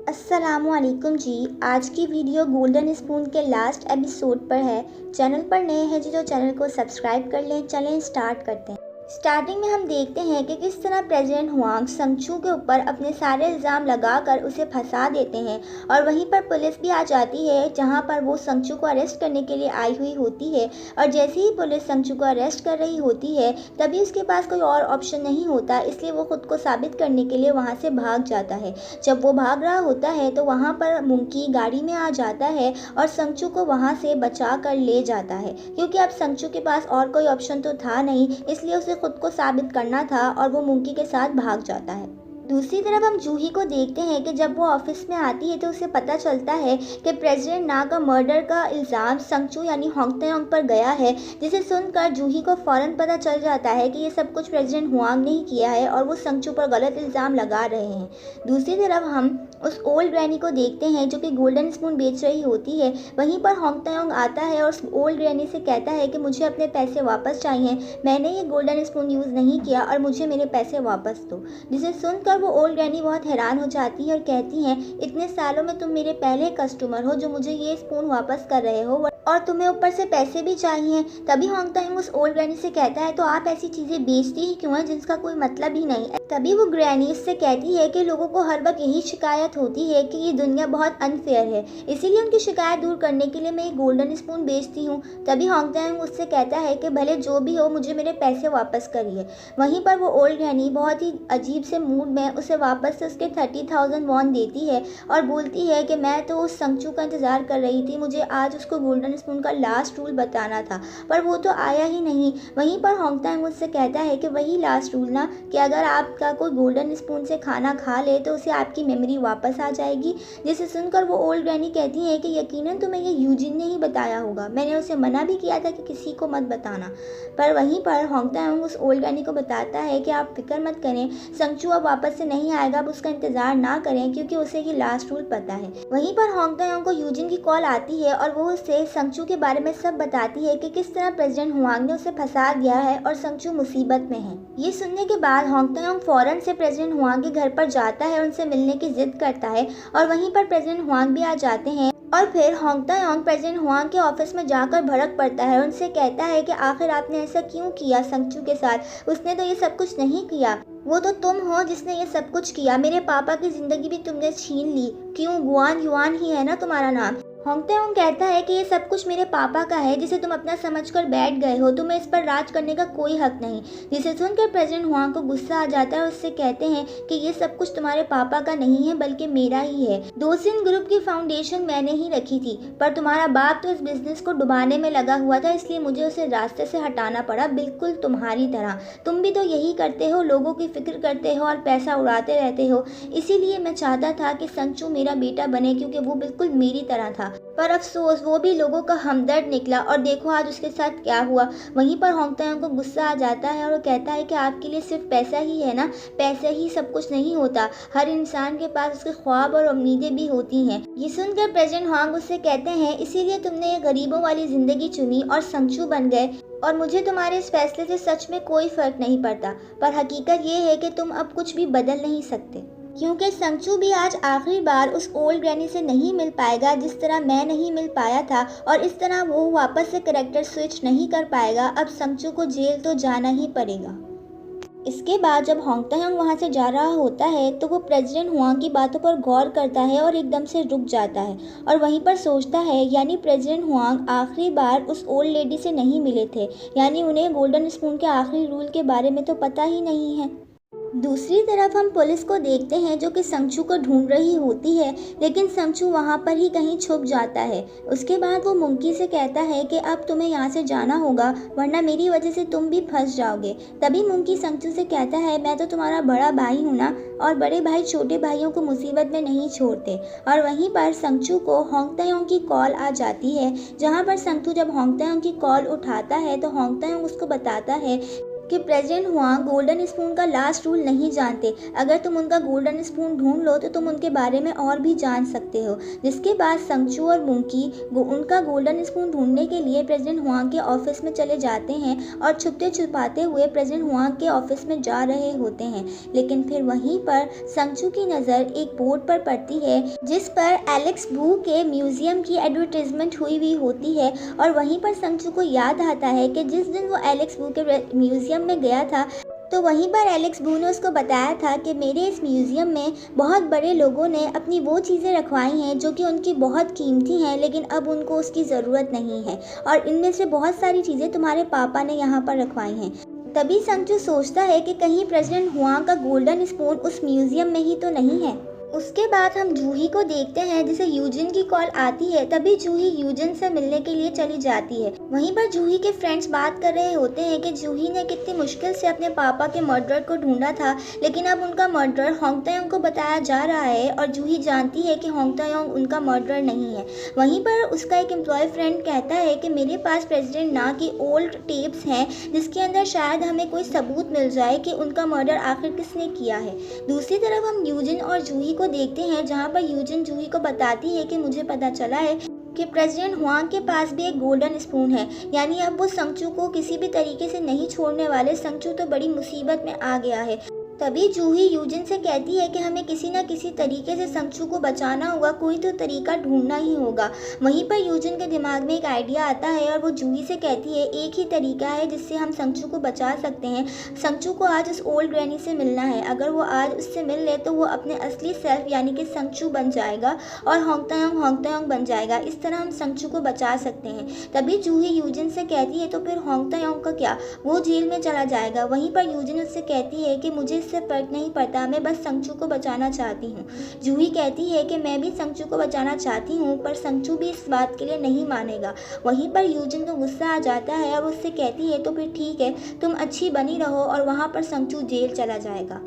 अस्सलामुअलैकुम जी। आज की वीडियो गोल्डन स्पून के लास्ट एपिसोड पर है। चैनल पर नए हैं जी तो चैनल को सब्सक्राइब कर लें। चलें स्टार्ट करते हैं। स्टार्टिंग में हम देखते हैं कि किस तरह प्रेसिडेंट हुआंग संगचू के ऊपर अपने सारे इल्ज़ाम लगाकर उसे फंसा देते हैं और वहीं पर पुलिस भी आ जाती है जहां पर वो संगचू को अरेस्ट करने के लिए आई हुई होती है। और जैसे ही पुलिस संगचू को अरेस्ट कर रही होती है तभी उसके पास कोई और ऑप्शन नहीं होता, इसलिए वो खुद को साबित करने के लिए वहाँ से भाग जाता है। जब वो भाग रहा होता है तो वहाँ पर मुंकी गाड़ी में आ जाता है और संगचू को वहाँ से बचा कर ले जाता है, क्योंकि अब संगचू के पास और कोई ऑप्शन तो था नहीं, इसलिए उसे खुद को साबित करना था और वो मुंकी के साथ भाग जाता है। दूसरी तरफ हम जूही को देखते हैं कि जब वो ऑफिस में आती है तो उसे पता चलता है कि प्रेसिडेंट ना का मर्डर का इल्ज़ाम संगचू यानी होंगतेयोंग पर गया है, जिसे सुनकर जूही को फ़ौरन पता चल जाता है कि ये सब कुछ प्रेसिडेंट हुआंग ने ही किया है और वो संगचू पर गलत इल्ज़ाम लगा रहे हैं। दूसरी तरफ हम उस ओल्ड ग्रैनी को देखते हैं जो कि गोल्डन स्पून बेच रही होती है। वहीं पर होंगतेयोंग आता है और उस ओल्ड ग्रैनी से कहता है कि मुझे अपने पैसे वापस चाहिए, मैंने ये गोल्डन स्पून यूज़ नहीं किया और मुझे मेरे पैसे वापस दो। जिसे सुनकर वो ओल्ड ग्रैनी बहुत हैरान हो जाती है और कहती हैं, इतने सालों में तुम मेरे पहले कस्टमर हो जो मुझे ये स्पून वापस कर रहे हो और तुम्हें ऊपर से पैसे भी चाहिए। तभी होंगतेयोंग उस ओल्ड ग्रैनी से कहता है, तो आप ऐसी चीज़ें बेचती ही क्यों हैं जिसका कोई मतलब ही नहीं। तभी वो ग्रैनी उससे कहती है कि लोगों को हर वक्त यही शिकायत होती है कि ये दुनिया बहुत अनफेयर है, इसीलिए उनकी शिकायत दूर करने के लिए मैं ये गोल्डन स्पून बेचती हूँ। तभी होंगतेयोंग उससे कहता है कि भले जो भी हो मुझे मेरे पैसे वापस करिए। वहीं पर वो ओल्ड ग्रैनी बहुत ही अजीब से मूड में उसे वापस से उसके 30,000 वॉन देती है और बोलती है कि मैं तो उस संगचू का इंतज़ार कर रही थी, मुझे आज उसको गोल्डन स्पून का लास्ट रूल बताना था पर वो तो आया ही नहीं। वहीं पर होंगतेयोंग मुझसे कहता है कि वही लास्ट रूल ना, कि अगर आपका कोई गोल्डन स्पून से खाना खा ले तो उसे आपकी मेमोरी वापस आ जाएगी। जिसे सुनकर वो ओल्ड ग्रैनी कहती है कि यकीनन तुम्हें ये यूजिन ने ही बताया होगा, मैंने उसे मना भी किया था कि किसी को मत बताना। पर वहीं पर होंगतेयोंग उस ओल्ड ग्रैनी को बताता है कि आप फिक्र मत करें, संगचू अब वापस से नहीं आएगा, अब उसका इंतजार ना करें क्योंकि उसे ये लास्ट रूल पता है। वहीं पर होंगतेयोंग को यूजिन की कॉल आती है और वो उसे संगचू के बारे में सब बताती है कि किस तरह प्रेसिडेंट हुआंग ने उसे फंसा दिया है और संगचू मुसीबत में है। ये सुनने के बाद होंगतेयोंग फौरन से प्रेसिडेंट हुआंग के घर पर जाता है, उनसे मिलने की जिद करता है और वहीं पर प्रेसिडेंट हुआंग भी आ जाते हैं। और फिर होंगतेयोंग प्रेसिडेंट हुआंग के ऑफिस में जाकर भड़क पड़ता है, उनसे कहता है कि आखिर आपने ऐसा क्यों किया संगचू के साथ, उसने तो ये सब कुछ नहीं किया, वो तो तुम हो जिसने ये सब कुछ किया, मेरे पापा की ज़िंदगी भी तुमने छीन ली, क्यों गुआन युआन ही है ना तुम्हारा नाम। होंगतेयोंग कहता है कि ये सब कुछ मेरे पापा का है जिसे तुम अपना समझकर बैठ गए हो, तुम्हें इस पर राज करने का कोई हक नहीं। जिसे सुनकर प्रेसिडेंट हुआंग को गुस्सा आ जाता है और उससे कहते हैं कि ये सब कुछ तुम्हारे पापा का नहीं है बल्कि मेरा ही है। दोसिन ग्रुप की फाउंडेशन मैंने ही रखी थी, पर तुम्हारा बाप तो इस बिजनेस को डुबाने में लगा हुआ था, इसलिए मुझे उसे रास्ते से हटाना पड़ा, बिल्कुल तुम्हारी तरह। तुम भी तो यही करते हो, लोगों की फिक्र करते हो और पैसा उड़ाते रहते हो। इसीलिए मैं चाहता था कि संगचू मेरा बेटा बने क्योंकि वो बिल्कुल मेरी तरह था, पर अफसोस वो भी लोगों का हमदर्द निकला और देखो आज उसके साथ क्या हुआ। वहीं पर होंगतेयोंग को गुस्सा आ जाता है और वो कहता है कि आपके लिए सिर्फ पैसा ही है ना, पैसे ही सब कुछ नहीं होता, हर इंसान के पास उसके ख्वाब और उम्मीदें भी होती हैं। ये सुनकर प्रेसिडेंट हुआंग उससे कहते हैं, इसीलिए तुमने ये गरीबों वाली ज़िंदगी चुनी और संगचू बन गए और मुझे तुम्हारे इस फैसले से सच में कोई फ़र्क नहीं पड़ता, पर हकीकत ये है कि तुम अब कुछ भी बदल नहीं सकते, क्योंकि संगचू भी आज आखिरी बार उस ओल्ड ग्रैनी से नहीं मिल पाएगा जिस तरह मैं नहीं मिल पाया था, और इस तरह वो वापस से कैरेक्टर स्विच नहीं कर पाएगा। अब संगचू को जेल तो जाना ही पड़ेगा। इसके बाद जब होंगतेयोंग वहाँ से जा रहा होता है तो वो प्रेसिडेंट हुआंग की बातों पर गौर करता है और एकदम से रुक जाता है और वहीं पर सोचता है, यानी प्रेसिडेंट हुआंग आखिरी बार उस ओल्ड लेडी से नहीं मिले थे, यानी उन्हें गोल्डन स्पून के आखिरी रूल के बारे में तो पता ही नहीं है। दूसरी तरफ हम पुलिस को देखते हैं जो कि संगचू को ढूंढ रही होती है, लेकिन संगचू वहाँ पर ही कहीं छुप जाता है। उसके बाद वो मुंकी से कहता है कि अब तुम्हें यहाँ से जाना होगा वरना मेरी वजह से तुम भी फंस जाओगे। तभी मुंकी संगचू से कहता है, मैं तो तुम्हारा बड़ा भाई हूँ ना, और बड़े भाई छोटे भाइयों को मुसीबत में नहीं छोड़ते। और वहीं पर संगचू को होंगतेयोंग की कॉल आ जाती है, जहाँ पर संगचू जब होंगतेयोंग की कॉल उठाता है तो होंगतेयोंग उसको बताता है कि प्रेसिडेंट हुआंग गोल्डन स्पून का लास्ट रूल नहीं जानते। अगर तुम उनका गोल्डन स्पून ढूंढ लो तो तुम उनके बारे में और भी जान सकते हो। जिसके बाद संगचू और मुंकी उनका गोल्डन स्पून ढूंढने के लिए प्रेसिडेंट हुआंग के ऑफिस में चले जाते हैं और छुपते छुपाते हुए प्रेसिडेंट हुआंग के ऑफिस में जा रहे होते हैं। लेकिन फिर वहीं पर संगचू की नज़र एक बोर्ड पर पड़ती है जिस पर एलेक्स वू के म्यूजियम की एडवर्टाइजमेंट हुई होती है। और वहीं पर संगचू को याद आता है कि जिस दिन वो एलेक्स वू के म्यूजियम में गया था तो वहीं पर एलेक्स वू ने उसको बताया था कि मेरे इस म्यूज़ियम में बहुत बड़े लोगों ने अपनी वो चीज़ें रखवाई हैं जो कि उनकी बहुत कीमती हैं, लेकिन अब उनको उसकी ज़रूरत नहीं है और इनमें से बहुत सारी चीज़ें तुम्हारे पापा ने यहाँ पर रखवाई हैं। तभी संगचू सोचता है कि कहीं प्रेसिडेंट हुआंग का गोल्डन स्पून उस म्यूज़ियम में ही तो नहीं है। उसके बाद हम जूही को देखते हैं जिसे यूजिन की कॉल आती है। तभी जूही यूजिन से मिलने के लिए चली जाती है। वहीं पर जूही के फ्रेंड्स बात कर रहे होते हैं कि जूही ने कितनी मुश्किल से अपने पापा के मर्डर को ढूंढा था, लेकिन अब उनका मर्डर होंग तायोंग को बताया जा रहा है और जूही जानती है कि होंग तायोंग उनका मर्डर नहीं है। वहीं पर उसका एक एम्प्लॉय फ्रेंड कहता है कि मेरे पास प्रेसिडेंट ना की ओल्ड टेप्स हैं जिसके अंदर शायद हमें कोई सबूत मिल जाए कि उनका मर्डर आखिर किसने किया है। दूसरी तरफ हम यूजिन और जूही को देखते हैं जहां पर यूजिन जूही को बताती है कि मुझे पता चला है कि प्रेसिडेंट हुआंग के पास भी एक गोल्डन स्पून है, यानी अब वो संगचू को किसी भी तरीके से नहीं छोड़ने वाले। संगचू तो बड़ी मुसीबत में आ गया है। तभी जूही यूजिन से कहती है कि हमें किसी न किसी तरीके से संगचू को बचाना होगा, कोई तो तरीका ढूंढना ही होगा। वहीं पर यूजिन के दिमाग में एक आइडिया आता है और वो जूही से कहती है एक ही तरीका है जिससे हम संगचू को बचा सकते हैं। संगचू को आज उस ओल्ड ग्रैनी से मिलना है। अगर वो आज उससे मिल ले तो वो अपने असली सेल्फ यानी कि संगचू बन जाएगा और होंग तायोंग बन जाएगा। इस तरह हम संगचू को बचा सकते हैं। तभी जूही यूजिन से कहती है तो फिर होंग तायोंग का क्या, वो जेल में चला जाएगा। वहीं पर यूजिन उससे कहती है कि मुझे इससे फर्क नहीं पड़ता, मैं बस संगचू को बचाना चाहती हूँ। जूही कहती है कि मैं भी संगचू को बचाना चाहती हूँ, पर संगचू भी इस बात के लिए नहीं मानेगा। वहीं पर यूजिन को गुस्सा आ जाता है और उससे कहती है तो फिर ठीक है, तुम अच्छी बनी रहो, और वहाँ पर संगचू जेल चला जाएगा।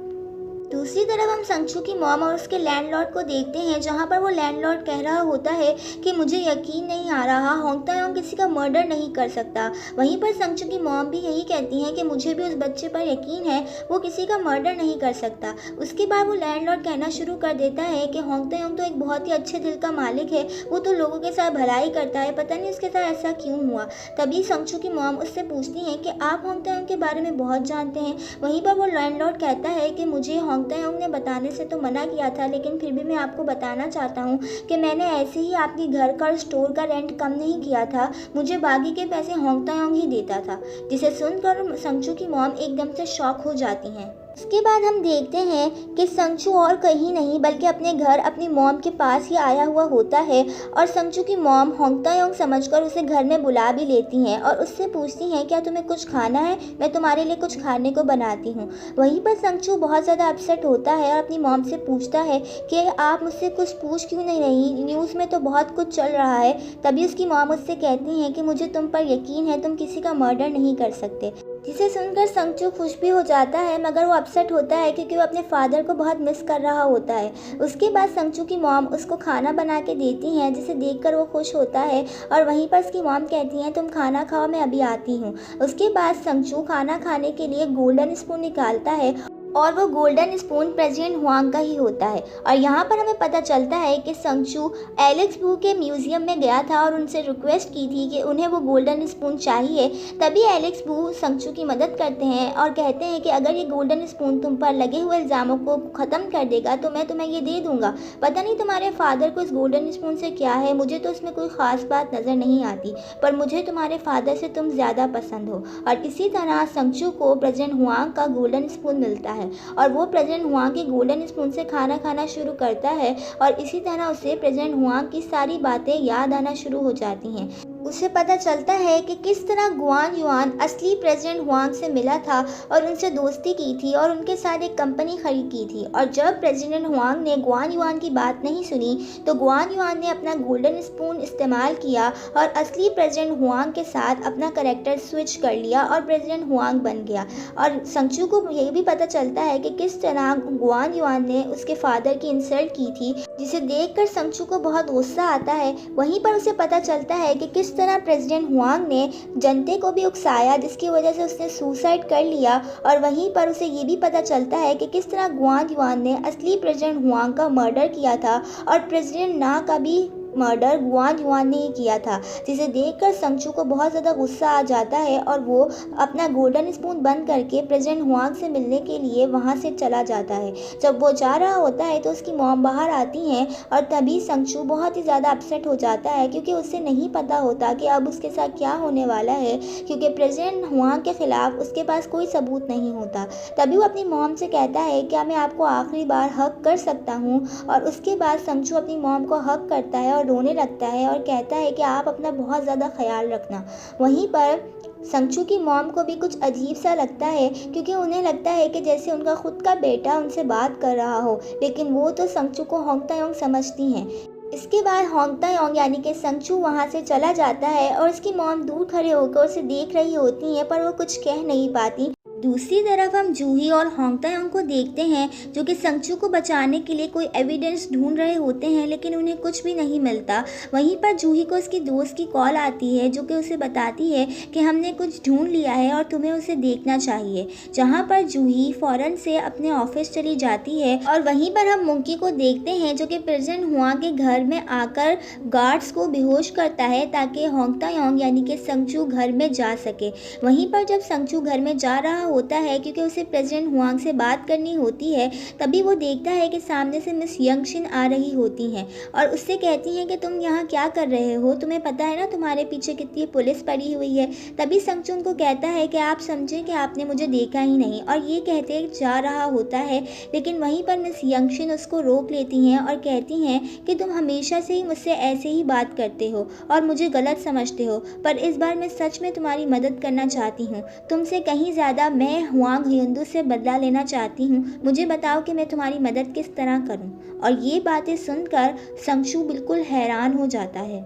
दूसरी तरफ हम संगचू की मॉम और उसके लैंडलॉर्ड को देखते हैं जहां पर वो लैंडलॉर्ड कह रहा होता है कि मुझे यकीन नहीं आ रहा, होंग तायोंग किसी का मर्डर नहीं कर सकता। वहीं पर संगचू की मॉम भी यही कहती हैं कि मुझे भी उस बच्चे पर यकीन है, वो किसी का मर्डर नहीं कर सकता। उसके बाद वो लैंडलॉर्ड कहना शुरू कर देता है कि होंग तायोंग तो एक बहुत ही अच्छे दिल का मालिक है, वो तो लोगों के साथ भलाई करता है, पता नहीं उसके साथ ऐसा क्यों हुआ। तभी संगचू की मॉम उससे पूछती हैं कि आप होंग तायोंग के बारे में बहुत जानते हैं। वहीं पर वो लैंडलॉर्ड कहता है कि मुझे होंग तायोंग ने बताने से तो मना किया था, लेकिन फिर भी मैं आपको बताना चाहता हूँ कि मैंने ऐसे ही आपके घर का और स्टोर का रेंट कम नहीं किया था, मुझे बाकी के पैसे होंग तायोंग ही देता था। जिसे सुनकर संगचू की मॉम एकदम से शॉक हो जाती हैं। उसके बाद हम देखते हैं कि संगचू और कहीं नहीं बल्कि अपने घर अपनी मॉम के पास ही आया हुआ होता है और संगचू की मॉम होंग तायोंग समझकर उसे घर में बुला भी लेती हैं और उससे पूछती हैं क्या तुम्हें कुछ खाना है, मैं तुम्हारे लिए कुछ खाने को बनाती हूँ। वहीं पर संगचू बहुत ज़्यादा अपसेट होता है और अपनी मॉम से पूछता है कि आप मुझसे कुछ पूछ क्यों नहीं रही, न्यूज़ में तो बहुत कुछ चल रहा है। तभी उसकी मॉम उससे कहती हैं कि मुझे तुम पर यकीन है, तुम किसी का मर्डर नहीं कर सकते। जिसे सुनकर संगचू खुश भी हो जाता है, मगर वो अपसेट होता है क्योंकि वो अपने फादर को बहुत मिस कर रहा होता है। उसके बाद संगचू की मॉम उसको खाना बना के देती हैं जिसे देखकर वो खुश होता है और वहीं पर उसकी मॉम कहती हैं तुम खाना खाओ, मैं अभी आती हूँ। उसके बाद संगचू खाना खाने के लिए गोल्डन स्पून निकालता है और वो गोल्डन स्पून प्रेसिडेंट हुआंग का ही होता है। और यहाँ पर हमें पता चलता है कि संगचू एलेक्स वू के म्यूज़ियम में गया था और उनसे रिक्वेस्ट की थी कि उन्हें वो गोल्डन स्पून चाहिए। तभी एलेक्स वू संगचू की मदद करते हैं और कहते हैं कि अगर ये गोल्डन स्पून तुम पर लगे हुए इल्ज़ामों को ख़त्म कर देगा तो मैं तुम्हें ये दे दूँगा। पता नहीं तुम्हारे फादर को इस गोल्डन स्पून से क्या है, मुझे तो इसमें कोई ख़ास बात नज़र नहीं आती, पर मुझे तुम्हारे फादर से तुम ज़्यादा पसंद हो। और इसी तरह संगचू को प्रेसिडेंट हुआंग का गोल्डन स्पून मिलता है और वो प्रेसिडेंट हुआंग के गोल्डन स्पून से खाना खाना शुरू करता है और इसी तरह उसे प्रेसिडेंट हुआंग की सारी बातें याद आना शुरू हो जाती हैं। उसे पता चलता है कि किस तरह गुआन युआन असली प्रेसिडेंट हुआंग से मिला था और उनसे दोस्ती की थी और उनके साथ एक कंपनी खड़ी की थी। और जब प्रेसिडेंट हुआंग ने गुआन युआन की बात नहीं सुनी तो गुआन युआन ने अपना गोल्डन स्पून इस्तेमाल किया और असली प्रेसिडेंट हुआंग के साथ अपना कैरेक्टर स्विच कर लिया और प्रेसिडेंट हुआंग बन गया। और संगचू को ये भी पता चलता है कि किस तरह गुआन युआन ने उसके फादर की इंसल्ट की थी, जिसे देखकर संगचू को बहुत गुस्सा आता है। वहीं पर उसे पता चलता है कि किस तरह प्रेसिडेंट हुआंग ने जनता को भी उकसाया, जिसकी वजह से उसने सुसाइड कर लिया। और वहीं पर उसे ये भी पता चलता है कि किस तरह गुआन युआन ने असली प्रेसिडेंट हुआंग का मर्डर किया था और प्रेसिडेंट ना का भी मर्डर गुआन युआन ने ही किया था। जिसे देखकर संगचू को बहुत ज़्यादा गुस्सा आ जाता है और वो अपना गोल्डन स्पून बंद करके प्रेसिडेंट हुआंग से मिलने के लिए वहाँ से चला जाता है। जब वो जा रहा होता है तो उसकी मॉम बाहर आती हैं और तभी संगचू बहुत ही ज़्यादा अपसेट हो जाता है, क्योंकि उसे नहीं पता होता कि अब उसके साथ क्या होने वाला है, क्योंकि प्रेसिडेंट हुआंग के ख़िलाफ़ उसके पास कोई सबूत नहीं होता। तभी वो अपनी मॉम से कहता है, क्या मैं आपको आखिरी बार हक कर सकता हूँ? और उसके बाद संगचू अपनी मॉम को हक करता है और रोने लगता है और कहता है कि आप अपना बहुत ज़्यादा ख्याल रखना। वहीं पर संगचू की मॉम को भी कुछ अजीब सा लगता है, क्योंकि उन्हें लगता है कि जैसे उनका खुद का बेटा उनसे बात कर रहा हो, लेकिन वो तो संगचू को होंग तायोंग समझती हैं। इसके बाद होंग तायोंग यानी कि संगचू वहाँ से चला जाता है और उसकी मॉम दूर खड़े होकर उसे देख रही होती हैं, पर वो कुछ कह नहीं पाती। दूसरी तरफ हम जूही और होंग तायोंग को देखते हैं, जो कि संगचू को बचाने के लिए कोई एविडेंस ढूंढ रहे होते हैं, लेकिन उन्हें कुछ भी नहीं मिलता। वहीं पर जूही को उसकी दोस्त की कॉल आती है, जो कि उसे बताती है कि हमने कुछ ढूंढ लिया है और तुम्हें उसे देखना चाहिए। जहां पर जूही फ़ौरन से अपने ऑफिस चली जाती है और वहीं पर हम मुंकी को देखते हैं, जो कि प्रेसिडेंट हुआंग के घर में आकर गार्ड्स को बेहोश करता है ताकि होंग तायोंग यानी कि संगचू घर में जा सके। वहीं पर जब संगचू घर में जा रहा होता है, क्योंकि उसे प्रेसिडेंट हुआंग से बात करनी होती है, तभी वो देखता है कि सामने से मिस यंगशिन आ रही होती हैं और उससे कहती हैं कि तुम यहाँ क्या कर रहे हो, तुम्हें पता है ना तुम्हारे पीछे कितनी पुलिस पड़ी हुई है। तभी संगचू उनको कहता है कि आप समझें कि आपने मुझे देखा ही नहीं, और ये कहते जा रहा होता है, लेकिन वहीं पर मिस यंगशिन उसको रोक लेती हैं और कहती हैं कि तुम हमेशा से ही मुझसे ऐसे ही बात करते हो और मुझे गलत समझते हो, पर इस बार मैं सच में तुम्हारी मदद करना चाहती हूँ। तुमसे कहीं ज़्यादा मैं हुआंग हुयंदू से बदला लेना चाहती हूँ। मुझे बताओ कि मैं तुम्हारी मदद किस तरह करूँ। और ये बातें सुनकर संगचू बिल्कुल हैरान हो जाता है।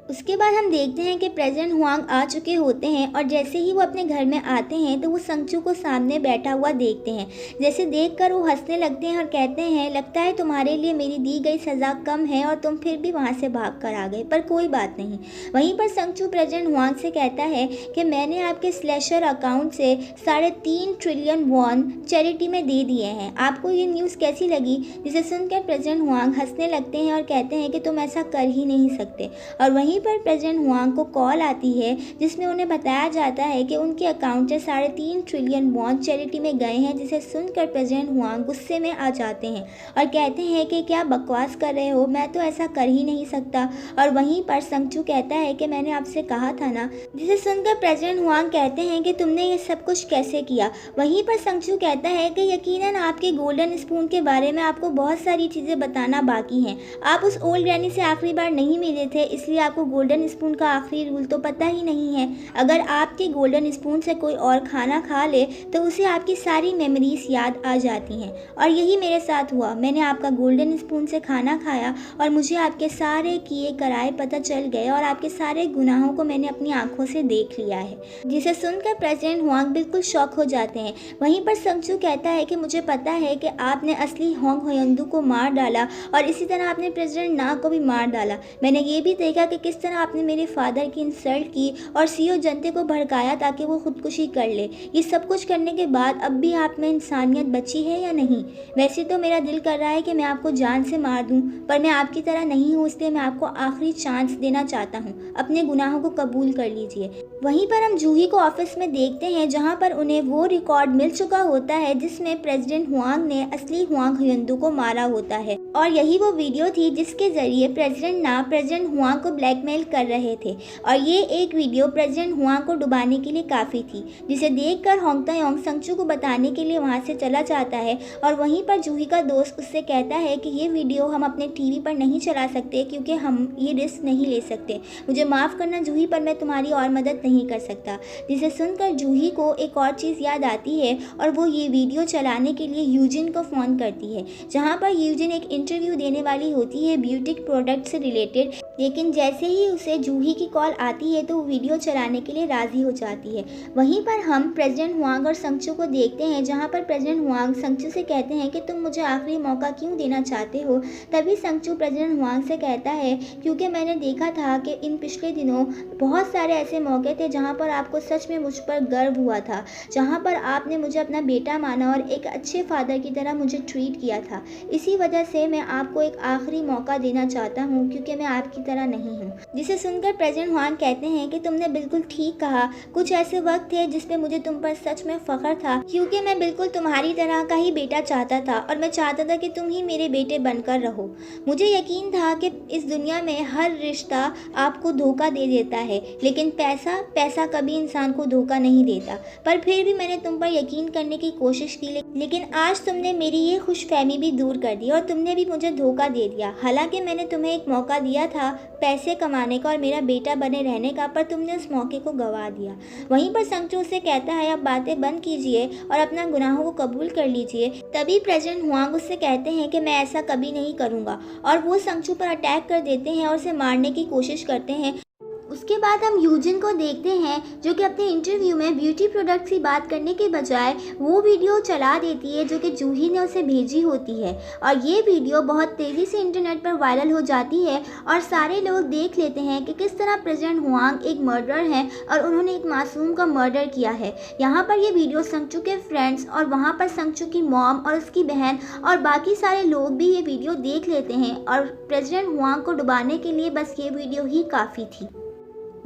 उसके बाद हम देखते हैं कि प्रेसिडेंट हुआंग आ चुके होते हैं और जैसे ही वो अपने घर में आते हैं तो वो संगचू को सामने बैठा हुआ देखते हैं। जैसे देखकर वो हंसने लगते हैं और कहते हैं, लगता है तुम्हारे लिए मेरी दी गई सज़ा कम है और तुम फिर भी वहाँ से भाग कर आ गए, पर कोई बात नहीं। वहीं पर संगचू प्रेसिडेंट हुआंग से कहता है कि मैंने आपके स्लैशर अकाउंट से 3.5 ट्रिलियन वॉन चैरिटी में दे दिए हैं। आपको ये न्यूज़ कैसी लगी? जिसे सुनकर प्रेसिडेंट हुआंग हंसने लगते हैं और कहते हैं कि तुम ऐसा कर ही नहीं सकते। और वहीं पर प्रेसिडेंट हुआंग को कॉल आती है, जिसमें उन्हें बताया जाता है कि उनके अकाउंट से 3.5 ट्रिलियन वॉन चैरिटी में गए हैं। जिसे सुनकर प्रेसिडेंट हुआंग गुस्से में आ जाते हैं और कहते हैं कि क्या बकवास कर रहे हो, मैं तो ऐसा कर ही नहीं सकता। और वहीं पर संगचू कहता है कि मैंने आपसे कहा था ना। जिसे सुनकर प्रेसिडेंट हुआंग कहते हैं कि तुमने ये सब कुछ कैसे किया। वहीं पर संगचू कहता है कि यकीनन आपके गोल्डन स्पून के बारे में आपको बहुत सारी चीज़ें बताना बाकी हैं। आप उस ओल्ड ग्रैनी से आखिरी बार नहीं मिले थे, इसलिए आपको गोल्डन स्पून का आखिरी रूल तो पता ही नहीं है। अगर आपके गोल्डन स्पून से कोई और खाना खा ले तो उसे आपकी सारी मेमोरीज याद आ जाती हैं, और यही मेरे साथ हुआ। मैंने आपका गोल्डन स्पून से खाना खाया और मुझे आपके सारे किए कराए पता चल गए और आपके सारे गुनाहों को मैंने अपनी आंखों से देख लिया है। जिसे सुनकर प्रेसिडेंट हुआंग बिल्कुल शॉक हो जाते हैं। वहीं पर संगचू कहता है कि मुझे पता है कि आपने असली होंग हुयंदू को मार डाला और इसी तरह आपने प्रेसिडेंट ना को भी मार डाला। मैंने ये भी देखा कि किस तरह आपने मेरे फादर की इंसल्ट की और सीओ जनते को भड़काया ताकि वो खुदकुशी कर ले। ये सब कुछ करने के बाद अब भी आप में इंसानियत बची है या नहीं? वैसे तो मेरा दिल कर रहा है कि मैं आपको जान से मार दूं, पर मैं आपकी तरह नहीं हूँ, इसलिए मैं आपको आखिरी चांस देना चाहता हूँ। अपने गुनाहों को कबूल कर लीजिए। वहीं पर हम जूही को ऑफिस में देखते हैं, जहाँ पर उन्हें वो रिकॉर्ड मिल चुका होता है जिसमें प्रेसिडेंट हुआंग ने असली हुआंग हुयंदू को मारा होता है, और यही वो वीडियो थी जिसके जरिए प्रेसिडेंट हुआंग को ब्लैकमेल कर रहे थे। और ये एक वीडियो प्रेसिडेंट हुआंग को डुबाने के लिए काफ़ी थी। जिसे देखकर होंग तायोंग संगचू को बताने के लिए वहाँ से चला जाता है और वहीं पर जूही का दोस्त उससे कहता है कि ये वीडियो हम अपने टीवी पर नहीं चला सकते क्योंकि हम ये रिस्क नहीं ले सकते। मुझे माफ़ करना जूही, पर मैं तुम्हारी और मदद नहीं कर सकता। जिसे सुनकर जूही को एक और चीज़ याद आती है और वो ये वीडियो चलाने के लिए यूजिन को फ़ोन करती है, जहाँ पर यूजिन एक इंटरव्यू देने वाली होती है ब्यूटी प्रोडक्ट से रिलेटेड, लेकिन जैसे ही उसे जूही की कॉल आती है तो वो वीडियो चलाने के लिए राज़ी हो जाती है। वहीं पर हम प्रेसिडेंट हुआंग और संगचू को देखते हैं, जहां पर प्रेसिडेंट हुआंग संगचू से कहते हैं कि तुम मुझे आखिरी मौका क्यों देना चाहते हो। तभी संगचू प्रेसिडेंट हुआंग से कहता है क्योंकि मैंने देखा था कि इन पिछले दिनों बहुत सारे ऐसे मौके थे जहां पर आपको सच में मुझ पर गर्व हुआ था, जहां पर आपने मुझे अपना बेटा माना और एक अच्छे फादर की तरह मुझे ट्रीट किया था। इसी वजह से मैं आपको एक आखिरी मौका देना चाहता हूँ क्योंकि मैं आपकी तरह नहीं हूँ। जिसे सुनकर प्रेसिडेंट हुआंग कहते हैं कि तुमने बिल्कुल ठीक कहा, कुछ ऐसे वक्त थे जिसपे मुझे तुम पर सच में फख्र था क्योंकि मैं बिल्कुल तुम्हारी तरह का ही बेटा चाहता था और मैं चाहता था कि तुम ही मेरे बेटे बनकर रहो। मुझे यकीन था कि इस दुनिया में हर रिश्ता आपको धोखा दे देता है, लेकिन पैसा कभी इंसान को धोखा नहीं देता। पर फिर भी मैंने तुम पर यकीन करने की कोशिश की, लेकिन आज तुमने मेरी ये खुशफहमी भी दूर कर दी और तुमने भी मुझे धोखा दे दिया। हालांकि मैंने तुम्हें एक मौका दिया था पैसे कमाने का और मेरा बेटा बने रहने का, पर तुमने उस मौके को गंवा दिया। वहीं पर संगचू से कहता है अब बातें बंद कीजिए और अपना गुनाहों को कबूल कर लीजिए। तभी प्रेसिडेंट हुआंग उससे कहते हैं कि मैं ऐसा कभी नहीं करूँगा और वो संगचू पर अटैक कर देते हैं और उसे मारने की कोशिश करते हैं। उसके बाद हम यूजिन को देखते हैं जो कि अपने इंटरव्यू में ब्यूटी प्रोडक्ट्स की बात करने के बजाय वो वीडियो चला देती है जो कि जूही ने उसे भेजी होती है, और ये वीडियो बहुत तेज़ी से इंटरनेट पर वायरल हो जाती है और सारे लोग देख लेते हैं कि किस तरह प्रेसिडेंट हुआंग एक मर्डरर हैं और उन्होंने एक मासूम का मर्डर किया है। यहाँ पर ये वीडियो संगचू के फ्रेंड्स और वहाँ पर संगचू की मॉम और उसकी बहन और बाकी सारे लोग भी ये वीडियो देख लेते हैं और प्रेसिडेंट हुआंग को डुबाने के लिए बस ये वीडियो ही काफ़ी थी।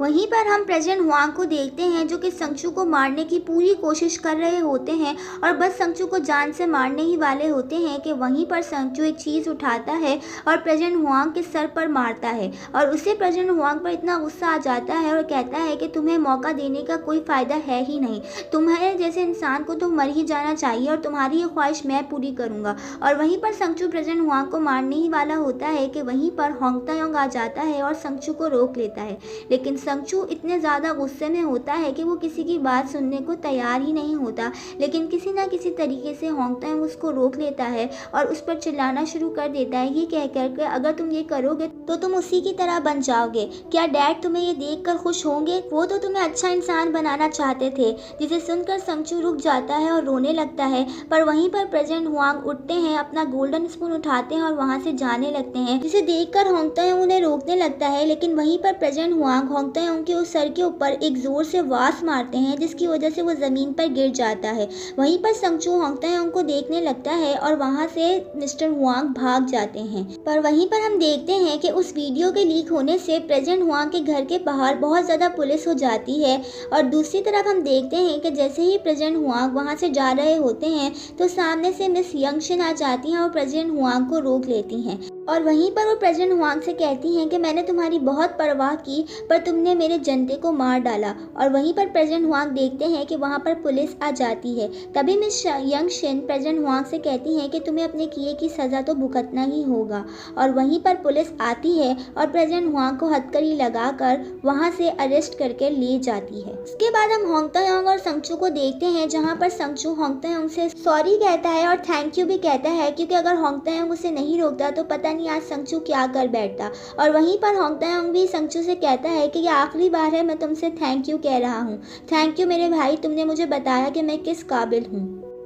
वहीं पर हम प्रेसिडेंट हुआंग को देखते हैं जो कि संगचू को मारने की पूरी कोशिश कर रहे होते हैं और बस संगचू को जान से मारने ही वाले होते हैं कि वहीं पर संगचू एक चीज़ उठाता है और प्रेसिडेंट हुआंग के सर पर मारता है और उससे प्रेसिडेंट हुआंग पर इतना गुस्सा आ जाता है और कहता है कि तुम्हें मौका देने का कोई फ़ायदा है ही नहीं, तुम्हारे जैसे इंसान को तो मर ही जाना चाहिए और तुम्हारी ये ख्वाहिश मैं पूरी करूँगा। और वहीं पर संगचू प्रेसिडेंट हुआंग को मारने ही वाला होता है कि वहीं पर होंग तायोंग आ जाता है और संगचू को रोक लेता है, लेकिन संगचू इतने ज़्यादा गुस्से में होता है कि वो किसी की बात सुनने को तैयार ही नहीं होता, लेकिन किसी ना किसी तरीके से होंग तायोंग उसको रोक लेता है और उस पर चिल्लाना शुरू कर देता है ये कहकर कि अगर तुम ये करोगे तो तुम उसी की तरह बन जाओगे। क्या डैड तुम्हें ये देखकर खुश होंगे? वो तो तुम्हें अच्छा इंसान बनाना चाहते थे। जिसे सुनकर संगचू रुक जाता है और रोने लगता है, पर वहीं पर प्रेसिडेंट हुआंग उठते हैं, अपना गोल्डन स्पून उठाते हैं और वहाँ से जाने लगते हैं, जिसे देखकर होंग तायोंग उन्हें रोकने लगता है, लेकिन वहीं पर प्रेसिडेंट हुआंग होंग तायोंग के उस सर के ऊपर एक जोर से वास मारते हैं जिसकी वजह से वो ज़मीन पर गिर जाता है। वहीं पर संगचू होंग तायोंग को देखने लगता है और वहाँ से मिस्टर हुआंग भाग जाते हैं। पर वहीं पर हम देखते हैं कि उस वीडियो के लीक होने से प्रेसिडेंट हुआंग के घर के बाहर बहुत ज़्यादा पुलिस हो जाती है और दूसरी तरफ हम देखते हैं कि जैसे ही प्रेसिडेंट हुआंग वहाँ से जा रहे होते हैं तो सामने से मिस यंगशिन आ जाती हैं और प्रेसिडेंट हुआंग को रोक लेती हैं और वहीं पर वो प्रेसिडेंट हुआंग से कहती हैं कि मैंने तुम्हारी बहुत परवाह की पर तुमने मेरे जनते को मार डाला। और वहीं पर प्रेसिडेंट हुआंग देखते हैं कि वहाँ पर पुलिस आ जाती है। तभी मिस यंगशिन प्रेसिडेंट हुआंग से कहती हैं कि तुम्हें अपने किए की सज़ा तो भुगतना ही होगा। और वहीं पर पुलिस आती है और प्रेसिडेंट हुआंग को हथकड़ी लगाकर वहाँ से अरेस्ट करके ले जाती है। उसके बाद हम होंग तायोंग और संगचू को देखते हैं, जहाँ पर संगचू होंग तायोंग से सॉरी कहता है और थैंक यू भी कहता है, क्योंकि अगर होंग तायोंग उसे नहीं रोकता तो पता नहीं आज संगचू क्या कर बैठता। और वहीं पर होंग तायोंग भी संगचू से कहता है कि ये आखिरी बार है मैं तुमसे थैंक यू कह रहा हूँ। थैंक यू मेरे भाई, तुमने मुझे बताया कि मैं किस काबिल हूँ।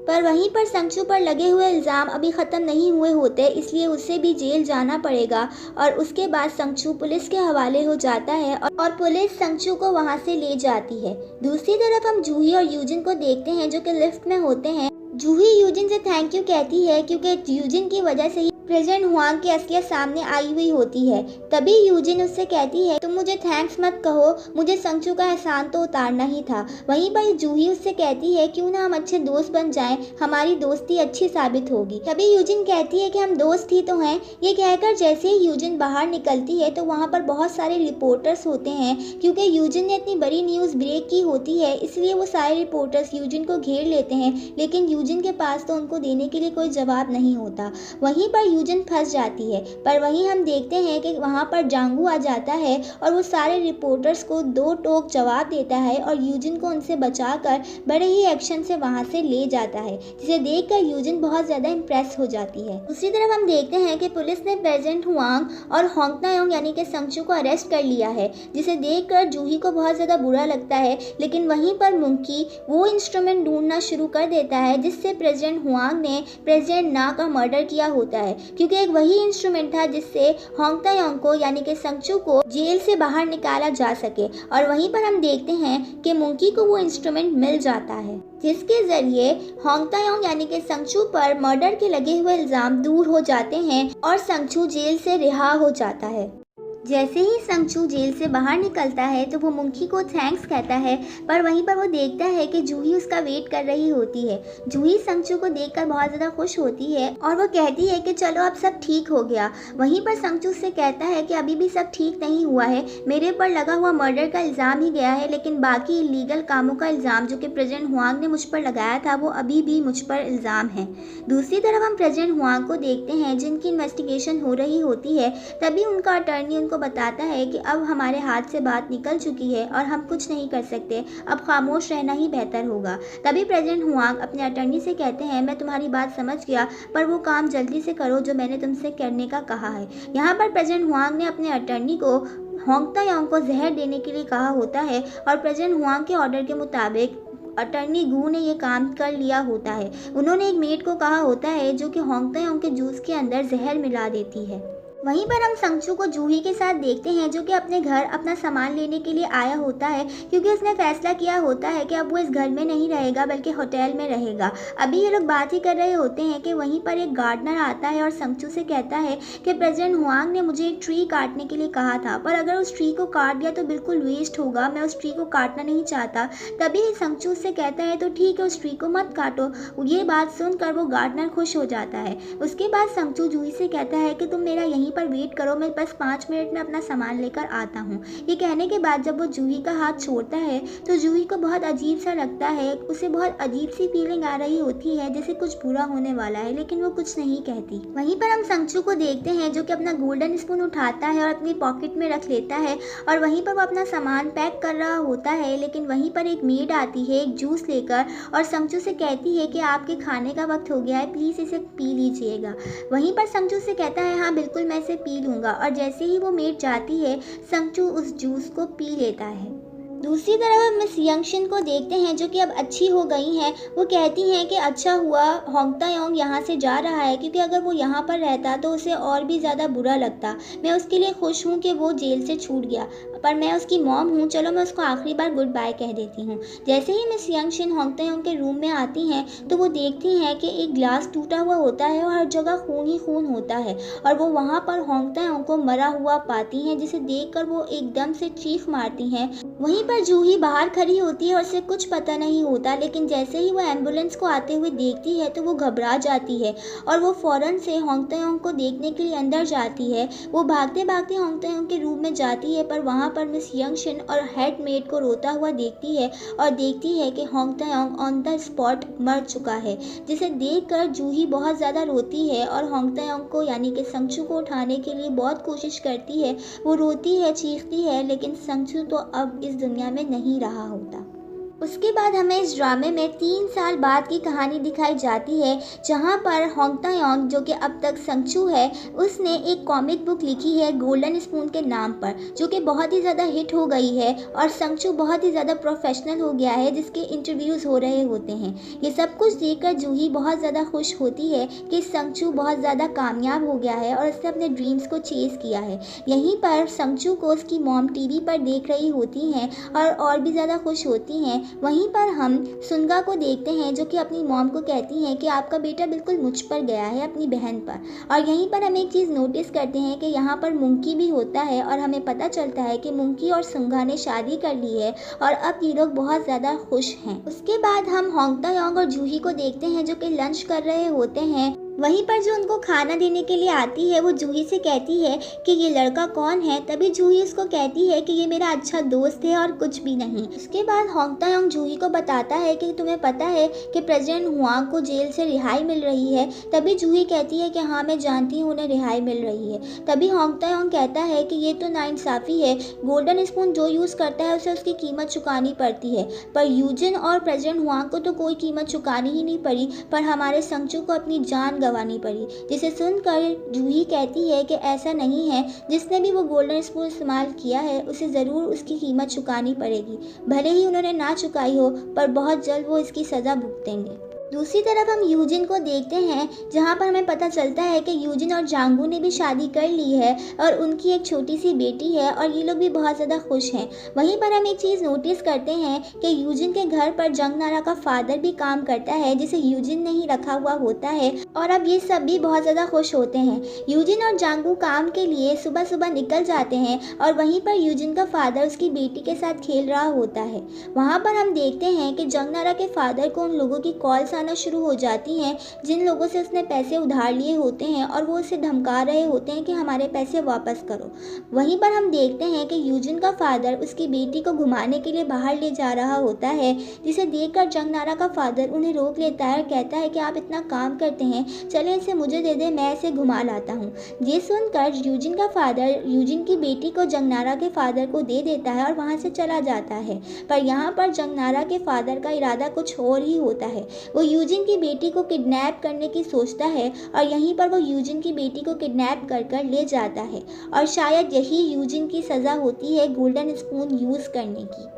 पर वहीं पर संगचू पर लगे हुए इल्ज़ाम अभी ख़त्म नहीं हुए होते, इसलिए उसे भी जेल जाना पड़ेगा और उसके बाद संगचू पुलिस के हवाले हो जाता है और पुलिस संगचू को वहाँ से ले जाती है। दूसरी तरफ हम जूही और यूजिन को देखते हैं जो कि लिफ्ट में होते हैं। जूही यूजिन से थैंक यू कहती है क्योंकि यूजिन की वजह से ही प्रेसिडेंट हुआंग की असलियत सामने आई हुई होती है। तभी यूजिन उससे कहती है तुम मुझे थैंक्स मत कहो, मुझे संगचू का एहसान तो उतारना ही था। वहीं पर जूही उससे कहती है क्यों ना हम अच्छे दोस्त बन जाएं, हमारी दोस्ती अच्छी साबित होगी। तभी यूजिन कहती है कि हम दोस्त ही तो हैं। ये कहकर जैसे ही यूजिन बाहर निकलती है तो वहाँ पर बहुत सारे रिपोर्टर्स होते हैं, क्योंकि यूजिन ने इतनी बड़ी न्यूज़ ब्रेक की होती है इसलिए वो सारे रिपोर्टर्स यूजिन को घेर लेते हैं, लेकिन यूजिन के पास तो उनको देने के लिए कोई जवाब नहीं होता। वहीं पर यूजिन फंस जाती है। पर वहीं हम देखते हैं कि वहाँ पर जांगू आ जाता है और वो सारे रिपोर्टर्स को 2 टोक जवाब देता है और यूजिन को उनसे बचाकर बड़े ही एक्शन से वहाँ से ले जाता है, जिसे देखकर यूजिन बहुत ज़्यादा इम्प्रेस हो जाती है। दूसरी तरफ हम देखते हैं कि पुलिस ने प्रेसिडेंट हुआंग और होंग तायोंग यानी कि संगचू को अरेस्ट कर लिया है, जिसे देखकर जूही को बहुत ज़्यादा बुरा लगता है। लेकिन वहीं पर मुंकी वो इंस्ट्रूमेंट ढूंढना शुरू कर देता है जिससे प्रेसिडेंट हुआंग ने प्रेसिडेंट ना का मर्डर किया होता है, क्योंकि एक वही इंस्ट्रूमेंट था जिससे होंग तायोंग को यानी कि संगचू को जेल से बाहर निकाला जा सके। और वहीं पर हम देखते हैं कि मुंकी को वो इंस्ट्रूमेंट मिल जाता है, जिसके जरिए होंग तायोंग यानी कि संगचू पर मर्डर के लगे हुए इल्जाम दूर हो जाते हैं और संगचू जेल से रिहा हो जाता है। जैसे ही संगचू जेल से बाहर निकलता है तो वो मुंकी को थैंक्स कहता है, पर वहीं पर वो देखता है कि जूही उसका वेट कर रही होती है। जूही संगचू को देखकर बहुत ज़्यादा खुश होती है और वो कहती है कि चलो अब सब ठीक हो गया। वहीं पर संगचू से कहता है कि अभी भी सब ठीक नहीं हुआ है, मेरे पर लगा हुआ मर्डर का इल्ज़ाम ही गया है, लेकिन बाकी इलीगल कामों का इल्ज़ाम जो कि प्रेसिडेंट हुआंग ने मुझ पर लगाया था वो अभी भी मुझ पर इल्ज़ाम है। दूसरी तरफ हम प्रेसिडेंट हुआंग को देखते हैं जिनकी इन्वेस्टिगेशन हो रही होती है। तभी उनका अटर्नी उनको बताता है कि अब हमारे हाथ से बात निकल चुकी है और हम कुछ नहीं कर सकते, अब खामोश रहना ही बेहतर होगा। तभी प्रेसिडेंट हुआंग अपने अटर्नी से कहते हैं, मैं तुम्हारी बात समझ गया, पर वो काम जल्दी से करो जो मैंने तुमसे करने का कहा है। यहाँ पर प्रेसिडेंट हुआंग ने अपने अटर्नी को होंग तायोंग को जहर देने के लिए कहा होता है और प्रेसिडेंट हुआंग के ऑर्डर के मुताबिक अटर्नी गू ने ये काम कर लिया होता है। उन्होंने एक मेड को कहा होता है जो कि होंग तायोंग के जूस के अंदर जहर मिला देती है। वहीं पर हम संगचू को जूही के साथ देखते हैं जो कि अपने घर अपना सामान लेने के लिए आया होता है, क्योंकि उसने फैसला किया होता है कि अब वो इस घर में नहीं रहेगा बल्कि होटल में रहेगा। अभी ये लोग बात ही कर रहे होते हैं कि वहीं पर एक गार्डनर आता है और संगचू से कहता है कि प्रेसिडेंट हुआंग ने मुझे एक ट्री काटने के लिए कहा था, पर अगर उस ट्री को काट दिया तो बिल्कुल वेस्ट होगा, मैं उस ट्री को काटना नहीं चाहता। तभी संगचू उससे कहता है तो ठीक है, उस ट्री को मत काटो। ये बात सुनकर वो गार्डनर खुश हो जाता है। उसके बाद संगचू जूही से कहता है कि तुम मेरा यहीं पर वेट करो, मैं बस 5 मिनट में अपना सामान लेकर आता हूँ। ये कहने के बाद जब वो जूही का हाथ छोड़ता है तो जूही को बहुत अजीब सा लगता है, उसे बहुत अजीब सी फीलिंग आ रही होती है जैसे कुछ बुरा होने वाला है, लेकिन वो कुछ नहीं कहती। वहीं पर हम संगचू को देखते हैं जो कि अपना गोल्डन स्पून उठाता है और अपनी पॉकेट में रख लेता है और वहीं पर वो अपना सामान पैक कर रहा होता है। लेकिन वहीं पर एक मेड आती है एक जूस लेकर और संगचू से कहती है कि आपके खाने का वक्त हो गया है, प्लीज़ इसे पी लीजिएगा। वहीं पर संगचू से कहता है हाँ बिल्कुल मैं इसे पी लूँगा, और जैसे ही वो मेड जाती है संगचू उस जूस को पी लेता है। दूसरी तरफ हम मिस यंगशिन को देखते हैं जो कि अब अच्छी हो गई हैं। वो कहती हैं कि अच्छा हुआ होंग तायोंग यहाँ से जा रहा है, क्योंकि अगर वो यहाँ पर रहता तो उसे और भी ज़्यादा बुरा लगता। मैं उसके लिए खुश हूँ कि वो जेल से छूट गया, पर मैं उसकी मॉम हूँ, चलो मैं उसको आखिरी बार गुड बाय कह देती हूँ। जैसे ही मिस यंगशिन होंग तायोंग के रूम में आती हैं तो वो देखती हैं कि एक ग्लास टूटा हुआ होता है और हर जगह खून ही खून होता है, और वो वहाँ पर होंग तायोंग को मरा हुआ पाती हैं, जिसे देखकर वो एकदम से चीख मारती हैं। वहीं पर जूही बाहर खड़ी होती है और उसे कुछ पता नहीं होता, लेकिन जैसे ही वो एम्बुलेंस को आते हुए देखती है तो वो घबरा जाती है और वो फ़ौरन से होंग तायोंग को देखने के लिए अंदर जाती है। वो भागते भागते होंग तायोंग के रूम में जाती है, पर वहाँ पर मिस यंगशिन और हेड मेड को रोता हुआ देखती है और देखती है कि होंग तायोंग ऑन द स्पॉट मर चुका है, जिसे देखकर जूही बहुत ज़्यादा रोती है और होंग तायोंग को यानी कि संगचू को उठाने के लिए बहुत कोशिश करती है। वो रोती है, चीखती है, लेकिन संगचू तो अब इस दुनिया में नहीं रहा होता। उसके बाद हमें इस ड्रामे में 3 साल बाद की कहानी दिखाई जाती है, जहां पर होंग तायोंग जो कि अब तक संगचू है उसने एक कॉमिक बुक लिखी है गोल्डन स्पून के नाम पर, जो कि बहुत ही ज़्यादा हिट हो गई है और संगचू बहुत ही ज़्यादा प्रोफेशनल हो गया है, जिसके इंटरव्यूज़ हो रहे होते हैं। ये सब कुछ देखकर जूही बहुत ज़्यादा खुश होती है कि संगचू बहुत ज़्यादा कामयाब हो गया है और उसने अपने ड्रीम्स को चेज़ किया है। यहीं पर संगचू को उसकी मॉम टीवी पर देख रही होती हैं और भी ज़्यादा खुश होती हैं। वहीं पर हम सुनगा को देखते हैं जो कि अपनी मॉम को कहती हैं कि आपका बेटा बिल्कुल मुझ पर गया है, अपनी बहन पर। और यहीं पर हम एक चीज़ नोटिस करते हैं कि यहाँ पर मुंकी भी होता है और हमें पता चलता है कि मुंकी और सुंगा ने शादी कर ली है और अब ये लोग बहुत ज़्यादा खुश हैं। उसके बाद हम होंग तायोंग और जूही को देखते हैं जो कि लंच कर रहे होते हैं वहीं पर जो उनको खाना देने के लिए आती है वो जूही से कहती है कि ये लड़का कौन है। तभी जूही उसको कहती है कि ये मेरा अच्छा दोस्त है और कुछ भी नहीं। इसके बाद होंग तायोंग जूही को बताता है कि तुम्हें पता है कि प्रेसिडेंट हुआंग को जेल से रिहाई मिल रही है। तभी जूही कहती है कि हाँ मैं जानती हूँ उन्हें रिहाई मिल रही है। तभी होंग तायोंग कहता है कि ये तो नाइंसाफ़ी है, गोल्डन स्पून जो यूज़ करता है उसे उसकी कीमत चुकानी पड़ती है, पर यूजिन और प्रेसिडेंट हुआंग को तो कोई कीमत चुकानी ही नहीं पड़ी, पर हमारे संगचू को अपनी जान गंवानी पड़ी। जिसे सुनकर जूही कहती है कि ऐसा नहीं है, जिसने भी वो गोल्डन स्पून इस्तेमाल किया है उसे ज़रूर उसकी कीमत चुकानी पड़ेगी, भले ही उन्होंने ना चुकाई हो, पर बहुत जल्द वो इसकी सज़ा भुगतेंगे। दूसरी तरफ हम यूजिन को देखते हैं, जहां पर हमें पता चलता है कि यूजिन और जांगू ने भी शादी कर ली है और उनकी एक छोटी सी बेटी है और ये लोग भी बहुत ज़्यादा खुश हैं। वहीं पर हम एक चीज़ नोटिस करते हैं कि यूजिन के घर पर जंग नारा का फादर भी काम करता है, जिसे यूजिन ने ही रखा हुआ होता है, और अब ये सब भी बहुत ज़्यादा खुश होते हैं। यूजिन और जांगू काम के लिए सुबह सुबह निकल जाते हैं और वहीं पर यूजिन का फादर उसकी बेटी के साथ खेल रहा होता है। वहाँ पर हम देखते हैं कि जंग नारा के फादर को उन लोगों की कॉल्स आना शुरू हो जाती हैं जिन लोगों से उसने पैसे उधार लिए होते हैं और वो उसे धमका रहे होते हैं कि हमारे पैसे वापस करो। वहीं पर हम देखते हैं कि यूजिन का फादर उसकी बेटी को घुमाने के लिए बाहर ले जा रहा होता है, जिसे देखकर जंग नारा का फादर उन्हें रोक लेता है और कहता है कि आप इतना काम करते हैं, चले इसे मुझे दे दे, मैं इसे घुमा लाता हूँ। ये सुनकर यूजिन का फादर यूजिन की बेटी को जंग नारा के फादर को दे देता है और वहाँ से चला जाता है। पर यहाँ पर जंग नारा के फादर का इरादा कुछ और ही होता है। वो यूजिन की बेटी को किडनैप करने की सोचता है और यहीं पर वो यूजिन की बेटी को किडनैप कर ले जाता है, और शायद यही यूजिन की सज़ा होती है गोल्डन स्पून यूज़ करने की।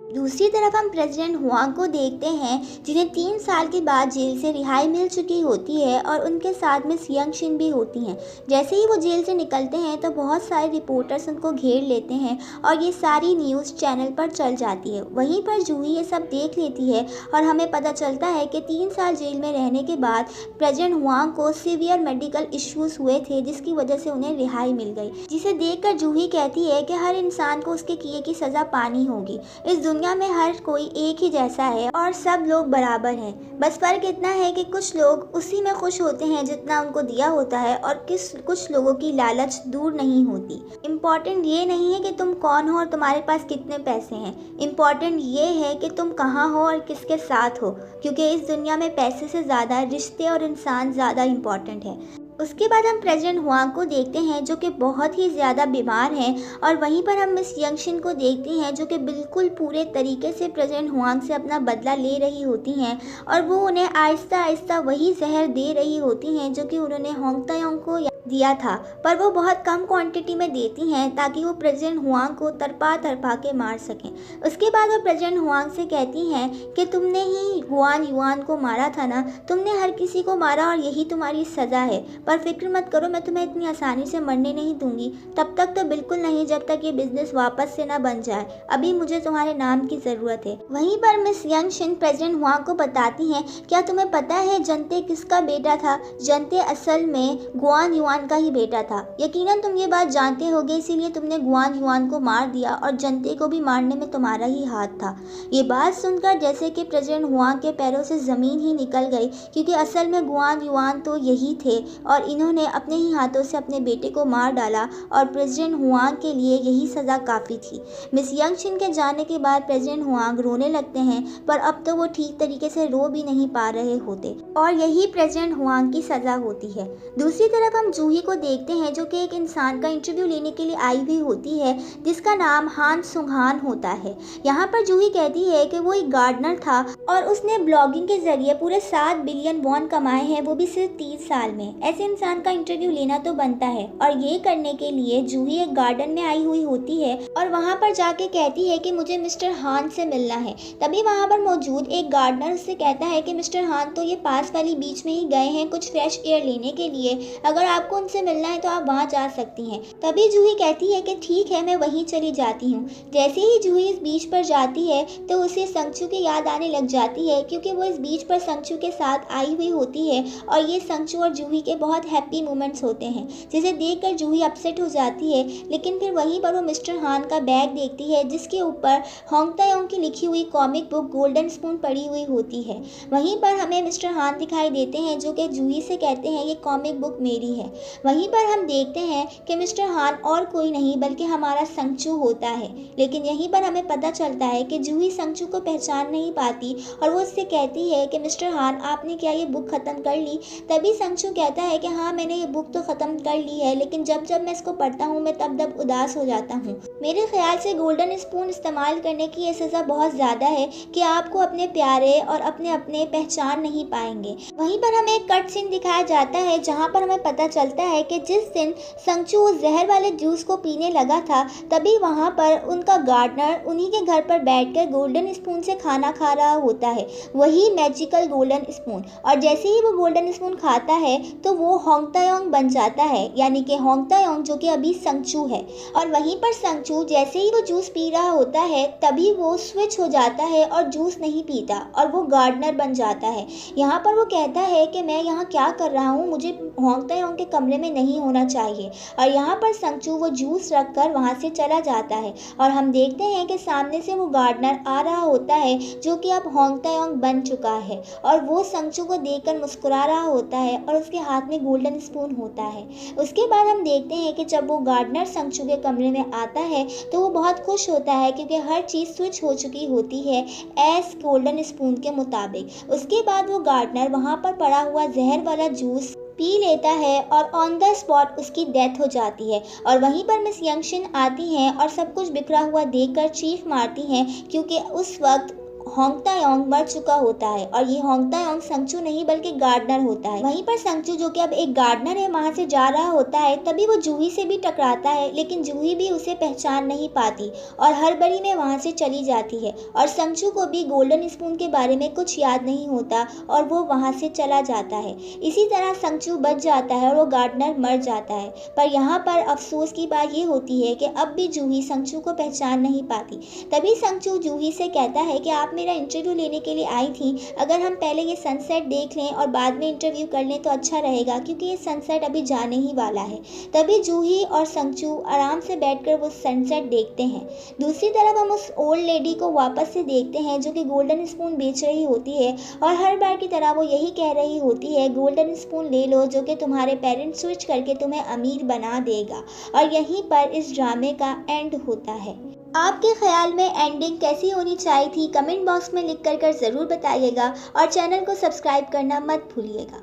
दूसरी तरफ हम प्रेसिडेंट हुआंग को देखते हैं, जिन्हें 3 साल के बाद जेल से रिहाई मिल चुकी होती है और उनके साथ में सियांगशिन भी होती हैं। जैसे ही वो जेल से निकलते हैं तो बहुत सारे रिपोर्टर्स उनको घेर लेते हैं और ये सारी न्यूज़ चैनल पर चल जाती है। वहीं पर जूही ये सब देख लेती है और हमें पता चलता है कि 3 साल जेल में रहने के बाद प्रेसिडेंट हुआंग को सीवियर मेडिकल इश्यूज़ हुए थे, जिसकी वजह से उन्हें रिहाई मिल गई। जिसे देखकर जूही कहती है कि हर इंसान को उसके किए की सज़ा पानी होगी। इस दुनिया में हर कोई एक ही जैसा है और सब लोग बराबर हैं। बस फर्क इतना है कि कुछ लोग उसी में खुश होते हैं जितना उनको दिया होता है, और कुछ लोगों की लालच दूर नहीं होती। इम्पॉर्टेंट ये नहीं है कि तुम कौन हो और तुम्हारे पास कितने पैसे हैं, इम्पॉर्टेंट ये है कि तुम कहाँ हो और किसके साथ हो, क्योंकि इस दुनिया में पैसे से ज़्यादा रिश्ते और इंसान ज़्यादा इम्पॉर्टेंट है। उसके बाद हम प्रेसिडेंट हुआंग को देखते हैं, जो कि बहुत ही ज़्यादा बीमार हैं, और वहीं पर हम मिस यंगशिन को देखते हैं, जो कि बिल्कुल पूरे तरीके से प्रेसिडेंट हुआंग से अपना बदला ले रही होती हैं, और वो उन्हें आहिस्ता आहिस्ता वही जहर दे रही होती हैं जो कि उन्होंने होंग तायोंग को दिया था, पर वो बहुत कम क्वांटिटी में देती हैं ताकि वो प्रेसिडेंट हुआंग को तरपा के मार सकें। उसके बाद वो प्रेसिडेंट हुआंग से कहती हैं कि तुमने ही गुआन युआन को मारा था ना, तुमने हर किसी को मारा और यही तुम्हारी सज़ा है, पर फिक्र मत करो, मैं तुम्हें इतनी आसानी से मरने नहीं दूंगी, तब तक तो बिल्कुल नहीं जब तक ये बिजनेस वापस से ना बन जाए। अभी मुझे तुम्हारे नाम की ज़रूरत है। वहीं पर मिस यंगशिन प्रेसिडेंट हुआंग को बताती हैं, क्या तुम्हें पता है जंते किसका बेटा था? जंते असल में गुआन युआन का ही बेटा था। यकीनन तुम ये बात जानते होगे, इसीलिए तुमने गुआन युआन को मार दिया और जंते को भी मारने में तुम्हारा ही हाथ था। ये बात सुनकर जैसे कि प्रेसिडेंट हुआंग के पैरों से ज़मीन ही निकल गई, क्योंकि असल में गुआन युआन तो यही थे और इन्होंने अपने ही हाथों से अपने बेटे को मार डाला, और प्रेसिडेंट हुआंग के लिए यही सज़ा काफ़ी थी। मिस यंगशिन के जाने के बाद प्रेसिडेंट हुआंग रोने लगते हैं, पर अब तो वो ठीक तरीके से रो भी नहीं पा रहे होते, और यही प्रेसिडेंट हुआंग की सज़ा होती है। दूसरी तरफ हम जूही को देखते हैं, जो कि एक इंसान का इंटरव्यू लेने के लिए आई हुई होती है, जिसका नाम हान सुंघान होता है। यहाँ पर जूही कहती है कि वो एक गार्डनर था और उसने ब्लॉगिंग के जरिए पूरे 7 बिलियन वॉन कमाए हैं, वो भी सिर्फ 30 साल में। ऐसे इंसान का इंटरव्यू लेना तो बनता है, और ये करने के लिए जूही एक गार्डन में आई हुई होती है और वहाँ पर जाके कहती है कि मुझे मिस्टर हान से मिलना है। तभी वहाँ पर मौजूद एक गार्डनर उससे कहता है कि मिस्टर हान तो ये पास वाली बीच में ही गए हैं कुछ फ्रेश एयर लेने के लिए, अगर आपको उनसे मिलना है तो आप वहाँ जा सकती हैं। तभी जूही कहती है कि ठीक है, मैं वहीं चली जाती हूँ। जैसे ही जूही इस बीच पर जाती है तो उसे संगचू की याद आने लग जाती है क्योंकि वो इस बीच पर संगचू के साथ आई हुई होती है और ये संगचू और जूही के बहुत हैप्पी मोमेंट्स होते हैं, जिसे देखकर जूही अपसेट हो जाती है। लेकिन फिर वहीं पर वो मिस्टर हान का बैग देखती है जिसके ऊपर होंग तायोंग की लिखी हुई कॉमिक बुक गोल्डन स्पून पड़ी हुई होती है। वहीं पर हमें मिस्टर हान दिखाई देते हैं जो कि जूही से कहते हैं ये कॉमिक बुक मेरी है। वहीं पर हम देखते हैं कि मिस्टर हान और कोई नहीं बल्कि हमारा संगचू होता है। लेकिन यहीं पर हमें पता चलता है कि जूही संगचू को पहचान नहीं पाती और वो उससे कहती है कि मिस्टर हान आपने क्या ये बुक ख़त्म कर ली। तभी संगचू कहता है कि हाँ मैंने ये बुक तो ख़त्म कर ली है, लेकिन जब जब मैं इसको पढ़ता हूँ मैं तब उदास हो जाता हूँ। मेरे ख्याल से गोल्डन स्पून इस्तेमाल करने की ये सज़ा बहुत ज़्यादा है कि आपको अपने प्यारे और अपने पहचान नहीं पाएंगे। वहीं पर हमें एक कट सीन दिखाया जाता है जहाँ पर हमें पता चलता है कि जिस दिन संगचू उस जहर वाले जूस को पीने लगा था तभी वहाँ पर उनका गार्डनर उन्हीं के घर पर बैठकर गोल्डन स्पून से खाना खा रहा होता है, वही मैजिकल गोल्डन स्पून। और जैसे ही वो गोल्डन स्पून खाता है तो वो होंग तायोंग बन जाता है, यानी कि होंग तायोंग जो कि अभी संगचू है। और वहीं पर संगचू जैसे ही वो जूस पी रहा होता है तभी वो स्विच हो जाता है और जूस नहीं पीता और वो गार्डनर बन जाता है। यहाँ पर वो कहता है कि मैं यहाँ क्या कर रहा हूँ, मुझे होंग तायोंग के कमरे में नहीं होना चाहिए। और यहाँ पर संगचू वो जूस रख कर वहाँ से चला जाता है और हम देखते हैं कि सामने से वो गार्डनर आ रहा होता है जो कि अब होंग तायोंग बन चुका है और वो संगचू को देखकर मुस्कुरा रहा होता है और उसके हाथ में गोल्डन स्पून होता है। उसके बाद हम देखते हैं कि जब वो गार्डनर संगचू के कमरे में आता है तो वो बहुत खुश होता है क्योंकि हर चीज़ स्विच हो चुकी होती है एस गोल्डन स्पून के मुताबिक। उसके बाद वो गार्डनर वहाँ पर पड़ा हुआ जहर वाला जूस पी लेता है और ऑन द स्पॉट उसकी डेथ हो जाती है। और वहीं पर मिस यंगशिन आती हैं और सब कुछ बिखरा हुआ देखकर चीख मारती हैं क्योंकि उस वक्त होंग तायोंग मर चुका होता है और ये होंग तायोंग संगचू नहीं बल्कि गार्डनर होता है। वहीं पर संगचू जो कि अब एक गार्डनर है वहाँ से जा रहा होता है तभी वो जूही से भी टकराता है, लेकिन जूही भी उसे पहचान नहीं पाती और हड़बड़ी में वहाँ से चली जाती है। और संगचू को भी गोल्डन स्पून के बारे में कुछ याद नहीं होता और वो वहाँ से चला जाता है। इसी तरह संगचू बच जाता है और वो गार्डनर मर जाता है। पर यहाँ पर अफसोस की बात ये होती है कि अब भी जूही संगचू को पहचान नहीं पाती। तभी संगचू जूही से कहता है कि आप मेरा इंटरव्यू लेने के लिए आई थी, अगर हम पहले ये सनसेट देख लें और बाद में इंटरव्यू कर लें तो अच्छा रहेगा क्योंकि ये सनसेट अभी जाने ही वाला है। तभी जूही और संगचू आराम से बैठकर वो सनसेट देखते हैं। दूसरी तरफ हम उस ओल्ड लेडी को वापस से देखते हैं जो कि गोल्डन स्पून बेच रही होती है और हर बार की तरह वो यही कह रही होती है गोल्डन स्पून ले लो जो कि तुम्हारे पेरेंट्स स्विच करके तुम्हें अमीर बना देगा। और यहीं पर इस ड्रामे का एंड होता है। आपके ख्याल में एंडिंग कैसी होनी चाहिए थी कमेंट बॉक्स में लिख कर ज़रूर बताइएगा और चैनल को सब्सक्राइब करना मत भूलिएगा।